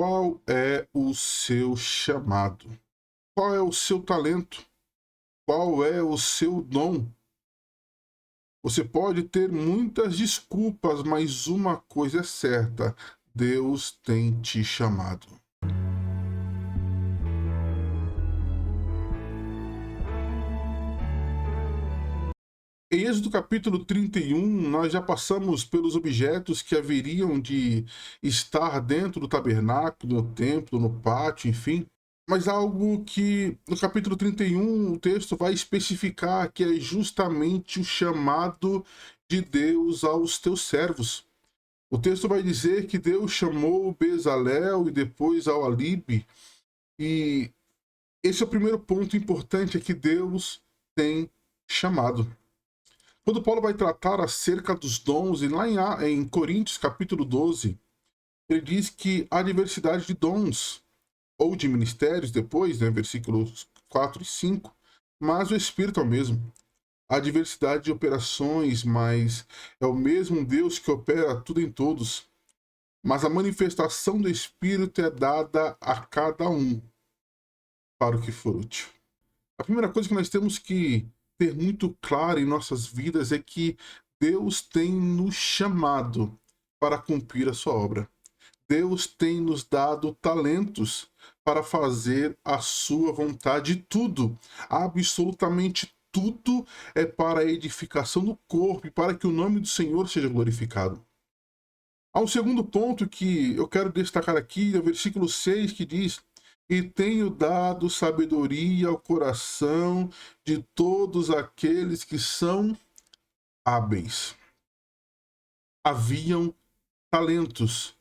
Qual é o seu chamado? Qual é o seu talento? Qual é o seu dom? Você pode ter muitas desculpas, mas uma coisa é certa: Deus tem te chamado. Em Êxodo capítulo 31, nós já passamos pelos objetos que haveriam de estar dentro do tabernáculo, no templo, no pátio, enfim. Mas algo que no capítulo 31 o texto vai especificar que é justamente o chamado de Deus aos teus servos. O texto vai dizer que Deus chamou Bezalel e depois ao Alibe, e esse é o primeiro ponto importante, é que Deus tem chamado. Quando Paulo vai tratar acerca dos dons, e lá em Coríntios capítulo 12, ele diz que há diversidade de dons, ou de ministérios depois, né, versículos 4 e 5, mas o Espírito é o mesmo. Há diversidade de operações, mas é o mesmo Deus que opera tudo em todos. Mas a manifestação do Espírito é dada a cada um para o que for útil. A primeira coisa que nós temos que ter muito claro em nossas vidas é que Deus tem nos chamado para cumprir a sua obra. Deus tem nos dado talentos para fazer a sua vontade. Tudo, absolutamente tudo, é para a edificação do corpo e para que o nome do Senhor seja glorificado. Há um segundo ponto que eu quero destacar aqui, no versículo 6, que diz: E tenho dado sabedoria ao coração de todos aqueles que são hábeis. Haviam talentos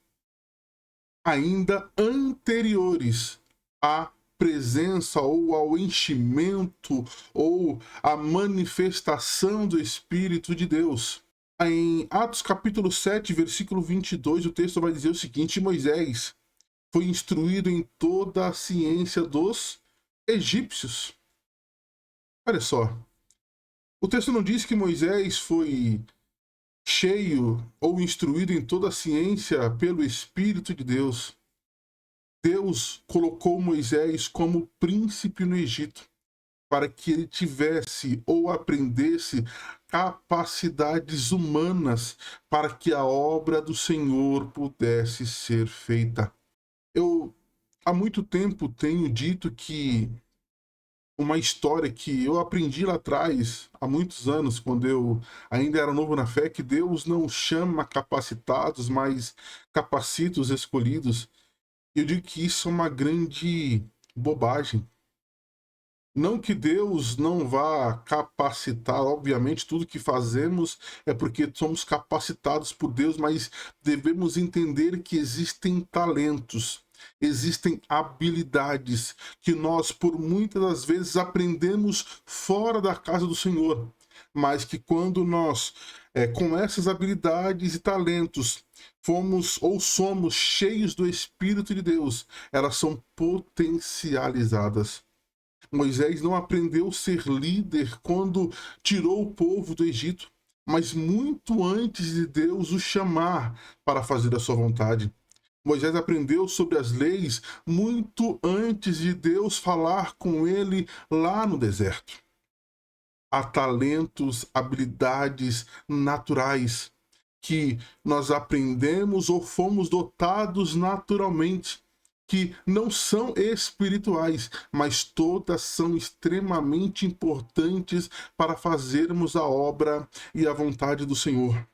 ainda anteriores à presença ou ao enchimento ou à manifestação do Espírito de Deus. Em Atos capítulo 7, versículo 22, o texto vai dizer o seguinte: Moisés foi instruído em toda a ciência dos egípcios. Olha só, o texto não diz que Moisés foi cheio ou instruído em toda a ciência pelo Espírito de Deus. Deus colocou Moisés como príncipe no Egito para que ele tivesse ou aprendesse capacidades humanas para que a obra do Senhor pudesse ser feita. Eu há muito tempo tenho dito que uma história que eu aprendi lá atrás, há muitos anos, quando eu ainda era novo na fé, que Deus não chama capacitados, mas capacita os escolhidos. Eu digo que isso é uma grande bobagem. Não que Deus não vá capacitar, obviamente, tudo que fazemos é porque somos capacitados por Deus, mas devemos entender que existem talentos, existem habilidades que nós, por muitas das vezes, aprendemos fora da casa do Senhor, mas que quando nós, com essas habilidades e talentos, fomos ou somos cheios do Espírito de Deus, elas são potencializadas. Moisés não aprendeu a ser líder quando tirou o povo do Egito, mas muito antes de Deus o chamar para fazer a sua vontade. Moisés aprendeu sobre as leis muito antes de Deus falar com ele lá no deserto. Há talentos, habilidades naturais que nós aprendemos ou fomos dotados naturalmente, que não são espirituais, mas todas são extremamente importantes para fazermos a obra e a vontade do Senhor.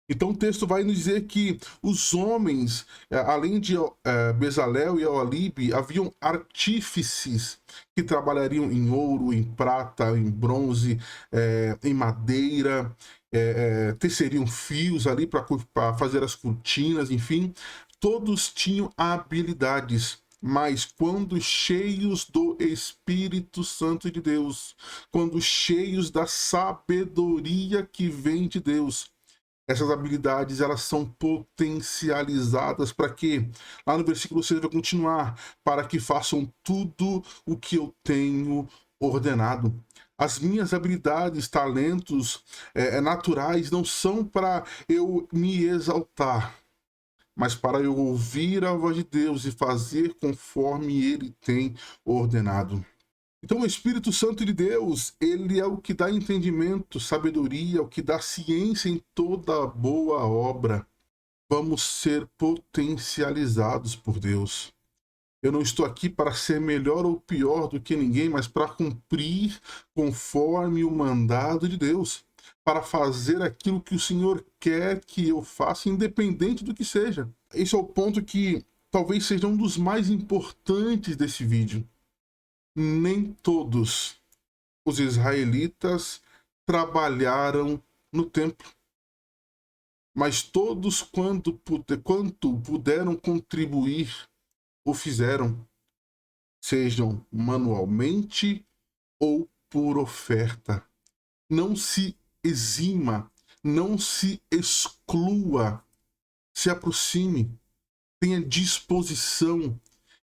Então o texto vai nos dizer que os homens, além de Bezalel e Oholibe, haviam artífices que trabalhariam em ouro, em prata, em bronze, em madeira, teceriam fios ali para fazer as cortinas, enfim. Todos tinham habilidades, mas quando cheios do Espírito Santo de Deus, quando cheios da sabedoria que vem de Deus, essas habilidades, elas são potencializadas para que, lá no versículo 6 vai continuar, para que façam tudo o que eu tenho ordenado. As minhas habilidades, talentos naturais não são para eu me exaltar, mas para eu ouvir a voz de Deus e fazer conforme ele tem ordenado. Então, o Espírito Santo de Deus, ele é o que dá entendimento, sabedoria, o que dá ciência em toda boa obra. Vamos ser potencializados por Deus. Eu não estou aqui para ser melhor ou pior do que ninguém, mas para cumprir conforme o mandado de Deus, para fazer aquilo que o Senhor quer que eu faça, independente do que seja. Esse é o ponto que talvez seja um dos mais importantes desse vídeo. Nem todos os israelitas trabalharam no templo, mas todos, quanto puderam contribuir, o fizeram, sejam manualmente ou por oferta. Não se exima, não se exclua, se aproxime, tenha disposição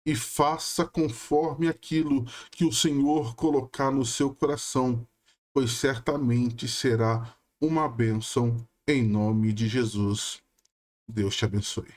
e faça conforme aquilo que o Senhor colocar no seu coração, pois certamente será uma bênção em nome de Jesus. Deus te abençoe.